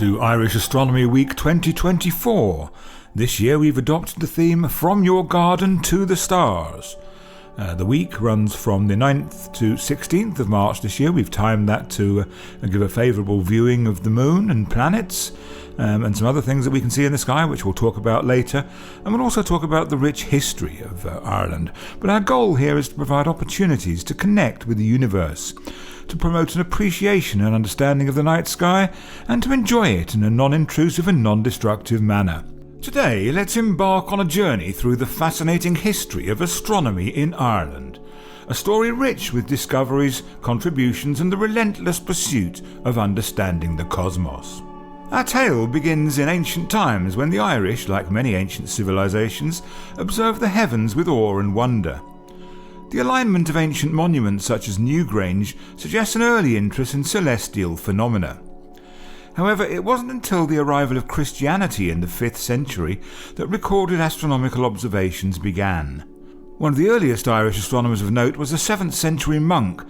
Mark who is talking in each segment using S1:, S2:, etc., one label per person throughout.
S1: to Irish Astronomy Week 2024. This year we've adopted the theme From Your Garden to the Stars. The week runs from the 9th to 16th of March this year. We've timed that to give a favourable viewing of the moon and planets and some other things that we can see in the sky, which we'll talk about later. And we'll also talk about the rich history of Ireland. But our goal here is to provide opportunities to connect with the universe, to promote an appreciation and understanding of the night sky, and to enjoy it in a non-intrusive and non-destructive manner. Today, let's embark on a journey through the fascinating history of astronomy in Ireland. A story rich with discoveries, contributions, and the relentless pursuit of understanding the cosmos. Our tale begins in ancient times when the Irish, like many ancient civilizations, observed the heavens with awe and wonder. The alignment of ancient monuments such as Newgrange suggests an early interest in celestial phenomena. However, it wasn't until the arrival of Christianity in the 5th century that recorded astronomical observations began. One of the earliest Irish astronomers of note was a 7th century monk,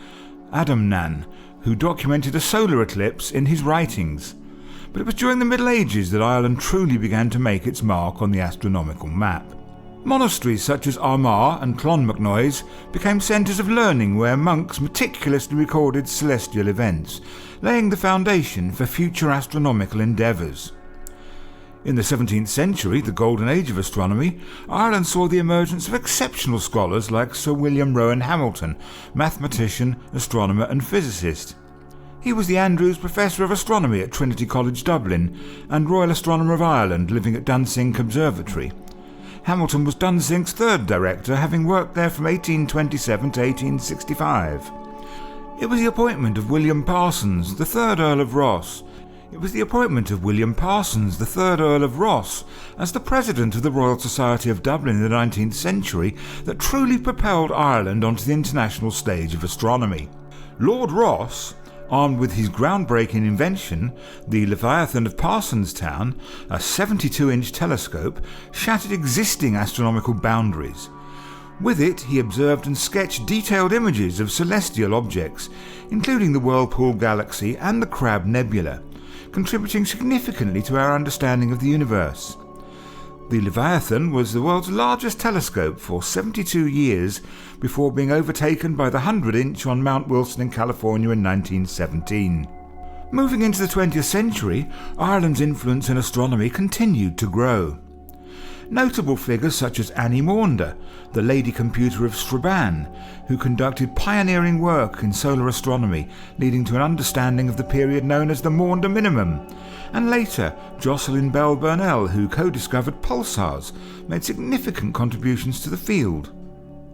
S1: Adamnan, who documented a solar eclipse in his writings. But it was during the Middle Ages that Ireland truly began to make its mark on the astronomical map. Monasteries such as Armagh and Clonmacnoise became centres of learning where monks meticulously recorded celestial events, laying the foundation for future astronomical endeavours. In the 17th century, the golden age of astronomy, Ireland saw the emergence of exceptional scholars like Sir William Rowan Hamilton, mathematician, astronomer and physicist. He was the Andrews Professor of Astronomy at Trinity College Dublin and Royal Astronomer of Ireland, living at Dunsink Observatory. Hamilton was Dunsink's third director, having worked there from 1827 to 1865. It was the appointment of William Parsons, the third Earl of Ross. As the President of the Royal Society of Dublin in the 19th century that truly propelled Ireland onto the international stage of astronomy. Lord Ross, armed with his groundbreaking invention, the Leviathan of Parsonstown, a 72-inch telescope, shattered existing astronomical boundaries. With it, he observed and sketched detailed images of celestial objects, including the Whirlpool Galaxy and the Crab Nebula, contributing significantly to our understanding of the universe. The Leviathan was the world's largest telescope for 72 years before being overtaken by the 100-inch on Mount Wilson in California in 1917. Moving into the 20th century, Ireland's influence in astronomy continued to grow. Notable figures such as Annie Maunder, the Lady Computer of Strabane, who conducted pioneering work in solar astronomy, leading to an understanding of the period known as the Maunder Minimum, and later Jocelyn Bell Burnell, who co-discovered pulsars, made significant contributions to the field.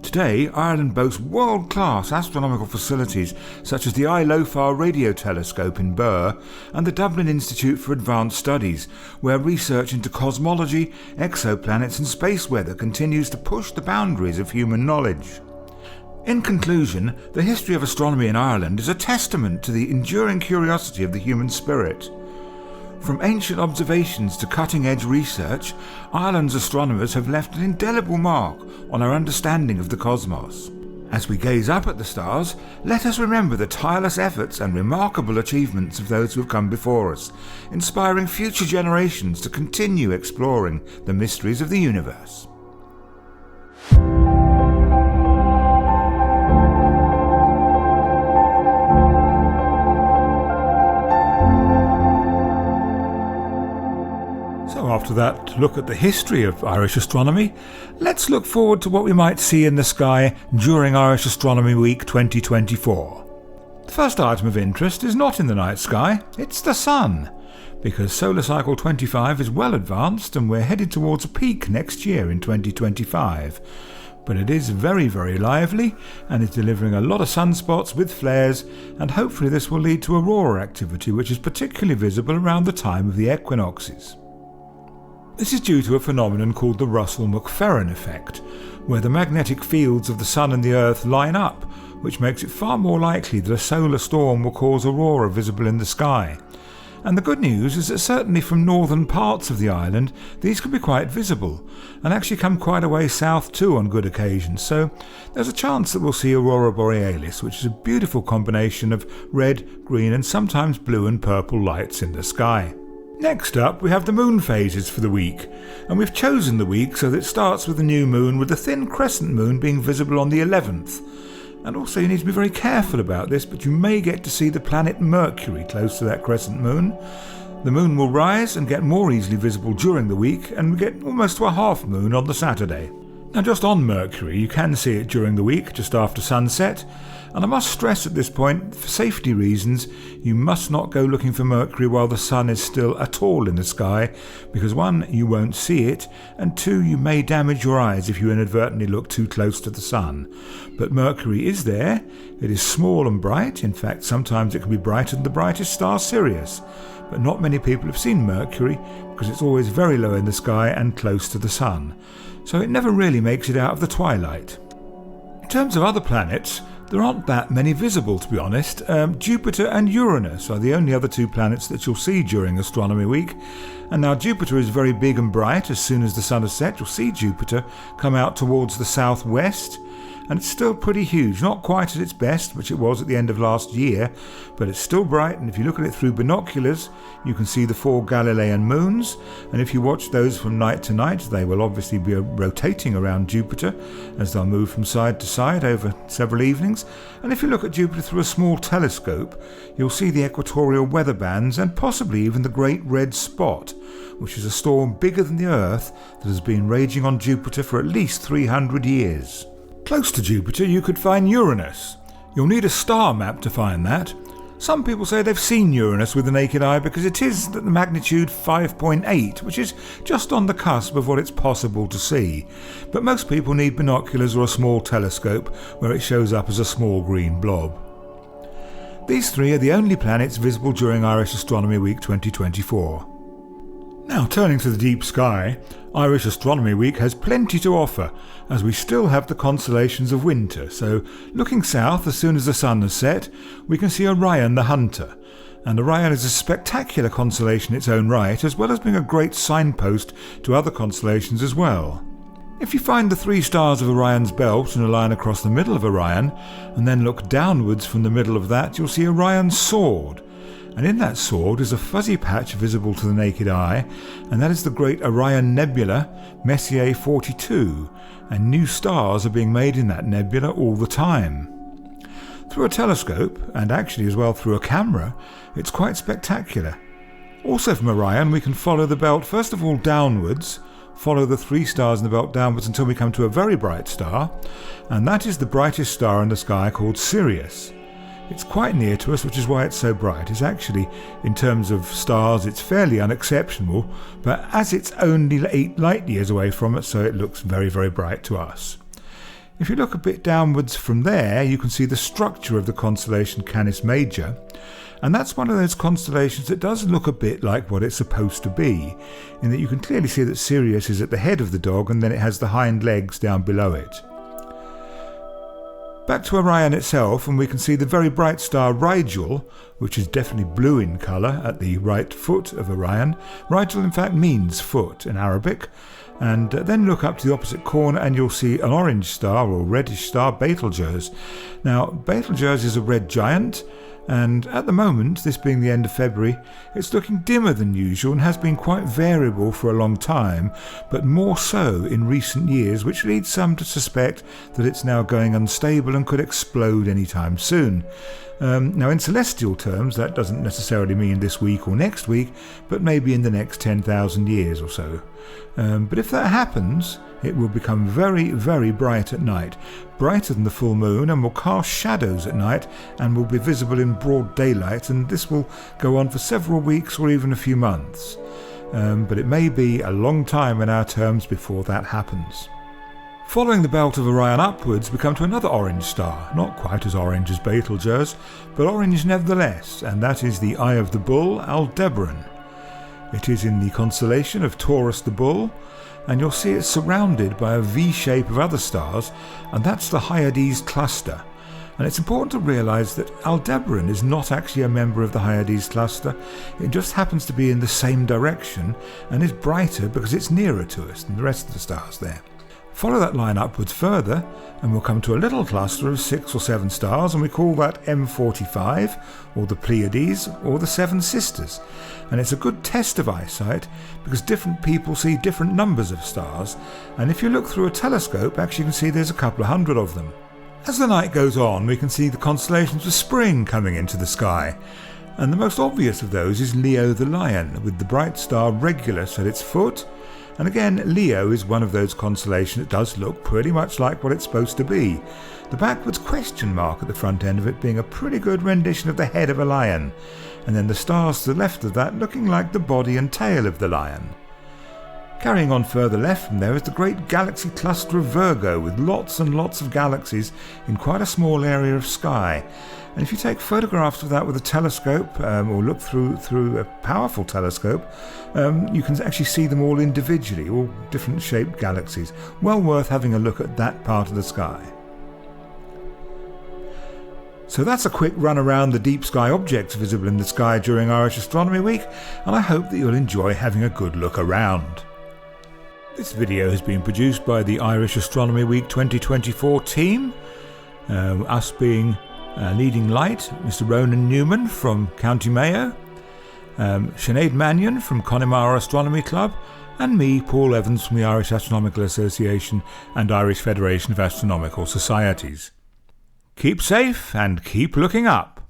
S1: Today, Ireland boasts world-class astronomical facilities such as the ILOFAR radio telescope in Birr and the Dublin Institute for Advanced Studies, where research into cosmology, exoplanets and space weather continues to push the boundaries of human knowledge. In conclusion, the history of astronomy in Ireland is a testament to the enduring curiosity of the human spirit. From ancient observations to cutting-edge research, Ireland's astronomers have left an indelible mark on our understanding of the cosmos. As we gaze up at the stars, let us remember the tireless efforts and remarkable achievements of those who have come before us, inspiring future generations to continue exploring the mysteries of the universe. After that look at the history of Irish astronomy, let's look forward to what we might see in the sky during Irish Astronomy Week 2024. The first item of interest is not in the night sky, it's the sun, because solar cycle 25 is well advanced and we're headed towards a peak next year in 2025. But it is very, very lively and is delivering a lot of sunspots with flares, and hopefully this will lead to aurora activity, which is particularly visible around the time of the equinoxes. This is due to a phenomenon called the Russell-McFerran effect, where the magnetic fields of the Sun and the Earth line up, which makes it far more likely that a solar storm will cause aurora visible in the sky. And the good news is that certainly from northern parts of the island, these can be quite visible, and actually come quite a way south too on good occasions, so there's a chance that we'll see Aurora Borealis, which is a beautiful combination of red, green and sometimes blue and purple lights in the sky. Next up, we have the moon phases for the week, and we've chosen the week so that it starts with the new moon, with the thin crescent moon being visible on the 11th. And also you need to be very careful about this, but you may get to see the planet Mercury close to that crescent moon. The moon will rise and get more easily visible during the week, and we get almost to a half moon on the Saturday. Now just on Mercury, you can see it during the week, just after sunset, and I must stress at this point, for safety reasons, you must not go looking for Mercury while the sun is still at all in the sky, because 1, you won't see it, and 2, you may damage your eyes if you inadvertently look too close to the sun. But Mercury is there, it is small and bright, in fact sometimes it can be brighter than the brightest star Sirius, but not many people have seen Mercury because it's always very low in the sky and close to the sun, so it never really makes it out of the twilight. In terms of other planets, there aren't that many visible, to be honest. Jupiter and Uranus are the only other 2 planets that you'll see during Astronomy Week. And now Jupiter is very big and bright. As soon as the sun has set, you'll see Jupiter come out towards the southwest. And it's still pretty huge, not quite at its best, which it was at the end of last year, but it's still bright, and if you look at it through binoculars, you can see the 4 Galilean moons, and if you watch those from night to night, they will obviously be rotating around Jupiter as they'll move from side to side over several evenings, and if you look at Jupiter through a small telescope, you'll see the equatorial weather bands and possibly even the Great Red Spot, which is a storm bigger than the Earth that has been raging on Jupiter for at least 300 years. Close to Jupiter you could find Uranus. You'll need a star map to find that. Some people say they've seen Uranus with the naked eye because it is at the magnitude 5.8, which is just on the cusp of what it's possible to see. But most people need binoculars or a small telescope where it shows up as a small green blob. These 3 are the only planets visible during Irish Astronomy Week 2024. Now turning to the deep sky, Irish Astronomy Week has plenty to offer, as we still have the constellations of winter, so looking south as soon as the sun has set, we can see Orion the Hunter. And Orion is a spectacular constellation in its own right, as well as being a great signpost to other constellations as well. If you find the 3 stars of Orion's belt and a line across the middle of Orion, and then look downwards from the middle of that, you'll see Orion's sword. And in that sword is a fuzzy patch visible to the naked eye, and that is the great Orion Nebula, Messier 42, and new stars are being made in that nebula all the time. Through a telescope, and actually as well through a camera, it's quite spectacular. Also from Orion we can follow the belt first of all downwards, follow the 3 stars in the belt downwards until we come to a very bright star, and that is the brightest star in the sky called Sirius. It's quite near to us, which is why it's so bright. It's actually, in terms of stars, it's fairly unexceptional, but as it's only 8 light years away from us, so it looks very, very bright to us. If you look a bit downwards from there, you can see the structure of the constellation Canis Major, and that's one of those constellations that does look a bit like what it's supposed to be, in that you can clearly see that Sirius is at the head of the dog, and then it has the hind legs down below it. Back to Orion itself, and we can see the very bright star Rigel, which is definitely blue in colour, at the right foot of Orion. Rigel in fact means foot in Arabic. And then look up to the opposite corner and you'll see an orange star or reddish star, Betelgeuse. Now Betelgeuse is a red giant, and at the moment, this being the end of February, it's looking dimmer than usual and has been quite variable for a long time, but more so in recent years, which leads some to suspect that it's now going unstable and could explode anytime soon. Now in celestial terms, that doesn't necessarily mean this week or next week, but maybe in the next 10,000 years or so. But if that happens, it will become very, very bright at night, brighter than the full moon, and will cast shadows at night and will be visible in broad daylight, and this will go on for several weeks or even a few months. But it may be a long time in our terms before that happens. Following the belt of Orion upwards, we come to another orange star, not quite as orange as Betelgeuse, but orange nevertheless, and that is the Eye of the Bull, Aldebaran. It is in the constellation of Taurus the Bull, and you'll see it's surrounded by a V-shape of other stars, and that's the Hyades cluster. And it's important to realise that Aldebaran is not actually a member of the Hyades cluster, it just happens to be in the same direction and is brighter because it's nearer to us than the rest of the stars there. Follow that line upwards further and we'll come to a little cluster of 6 or 7 stars, and we call that M45, or the Pleiades, or the Seven Sisters. And it's a good test of eyesight because different people see different numbers of stars, and if you look through a telescope, actually you can see there's a couple of hundred of them. As the night goes on, we can see the constellations of spring coming into the sky, and the most obvious of those is Leo the Lion, with the bright star Regulus at its foot. And again, Leo is one of those constellations that does look pretty much like what it's supposed to be. The backwards question mark at the front end of it being a pretty good rendition of the head of a lion, and then the stars to the left of that looking like the body and tail of the lion. Carrying on further left from there is the great galaxy cluster of Virgo, with lots and lots of galaxies in quite a small area of sky. And if you take photographs of that with a telescope, or look through a powerful telescope, you can actually see them all individually, all different shaped galaxies. Well worth having a look at that part of the sky. So that's a quick run around the deep sky objects visible in the sky during Irish Astronomy Week, and I hope that you'll enjoy having a good look around. This video has been produced by the Irish Astronomy Week 2024 team, us being Leading Light, Mr. Ronan Newman from County Mayo, Sinead Mannion from Connemara Astronomy Club, and me, Paul Evans, from the Irish Astronomical Association and Irish Federation of Astronomical Societies. Keep safe and keep looking up.